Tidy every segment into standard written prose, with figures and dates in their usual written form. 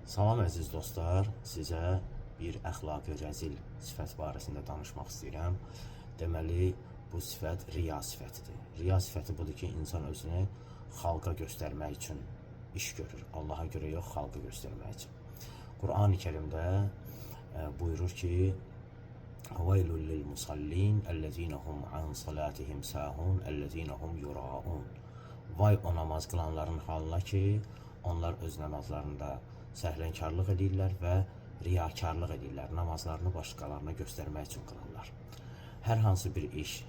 Salam əziz dostlar, sizə bir əxlaqi rəzil sifət barəsində danışmaq istəyirəm. Deməli, bu sifət riya sifətidir. Riya sifəti budur ki, insan özünü xalqa göstərmək üçün iş görür. Allaha görə yox, xalqa göstərmək üçün. Qur'an-ı Kərimdə buyurur ki, "Veylul lil musallin ellezînehum an salatihim sahun ellezînehum yuraun." Vay o namaz qılanların halına ki, onlar öz namazlarında səhlənkarlıq edirlər və riyakarlıq edirlər. Namazlarını başqalarına göstərmək üçün qılırlar. Hər hansı bir iş,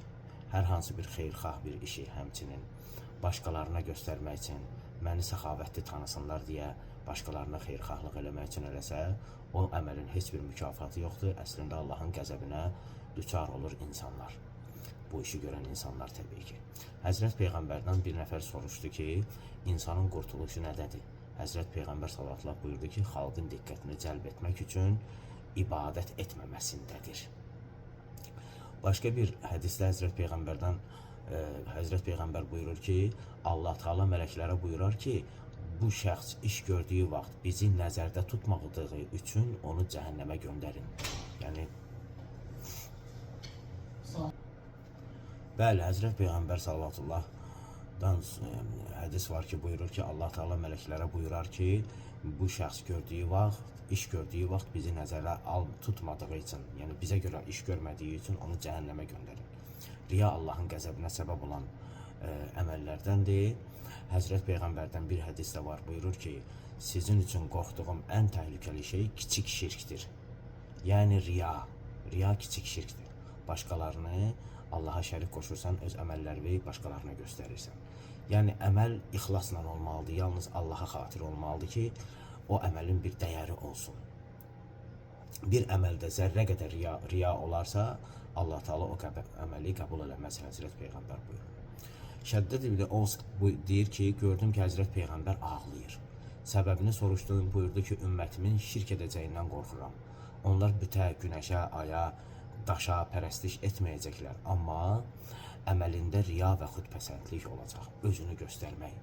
hər hansı bir xeyirxah bir işi həmçinin başqalarına göstərmək üçün, məni səxavətli tanısınlar deyə başqalarına xeyirxahlıq eləmək üçün eləsə, o əməlin heç bir mükafatı yoxdur. Əslində Allahın qəzəbinə düçar olur insanlar. Bu işi görən insanlar təbii ki. Həzrət Peyğəmbərdən bir nəfər soruşdu ki, insanın qurtuluşu nədədir? Həzrət Peyğəmbər sallallahu buyurdu ki, xalqın diqqətini cəlb etmək üçün ibadət etməməsindədir. Başqa bir hədisdə Həzrət Peyğəmbər buyurur ki, Allah Teala mələklərə buyurar ki, bu şəxs iş gördüyü vaxt bizi nəzərdə tutmadığı üçün onu cəhənnəmə göndərin. Yəni, bəli, Həzrət Peyğəmbər sallallahu hədis var ki, buyurur ki, Allah Teala mələklərə buyurar ki, bu şəxs iş gördüyü vaxt bizi nəzərə tutmadığı üçün, yəni bizə görə iş görmədiyi üçün onu cəhənnəmə göndərin. Riya Allahın qəzəbinə səbəb olan əməllərdəndir. Həzrət Peyğəmbərdən bir hədisdə var, buyurur ki, sizin üçün qorxduğum ən təhlükəli şey kiçik şirkdir. Yəni riya kiçik şirkdir. Başqalarını Allaha şərik qoşursan, öz əməllərini başqalarına göstərirsən. Yəni, əməl ixlasla olmalıdır, yalnız Allaha xatir olmalıdır ki, o əməlin bir dəyəri olsun. Bir əməldə zərrə qədər riya olarsa, Allah Teala o əməli qəbul eləməz, Həzrət Peyğəmbər buyurur. Şəddət ibn Ovs deyir ki, gördüm ki, Həzrət Peyğəmbər ağlayır. Səbəbini soruşdum, buyurdu ki, ümmətimin şirk edəcəyindən qorxuram. Onlar bütə, günəşə, aya, daşa pərəstiş etməyəcəklər, amma əməlində riya və xudpəsəndlik olacaq. Özünü göstərmək,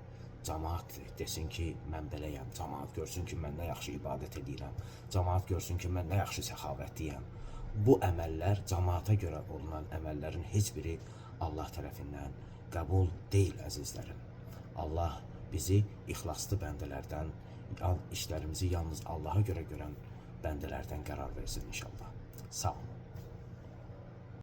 cəmaat desin ki, mən beləyəm, cəmaat görsün ki, mən nə yaxşı ibadət edirəm, cəmaat görsün ki, mən nə yaxşı səxavətliyəm. Bu əməllər, cəmaata görə olunan əməllərin heç biri Allah tərəfindən qəbul deyil, əzizlərim. Allah bizi ixlaslı bəndələrdən, işlərimizi yalnız Allaha görə görən bəndələrdən qərar versin inşallah. Sağ olun.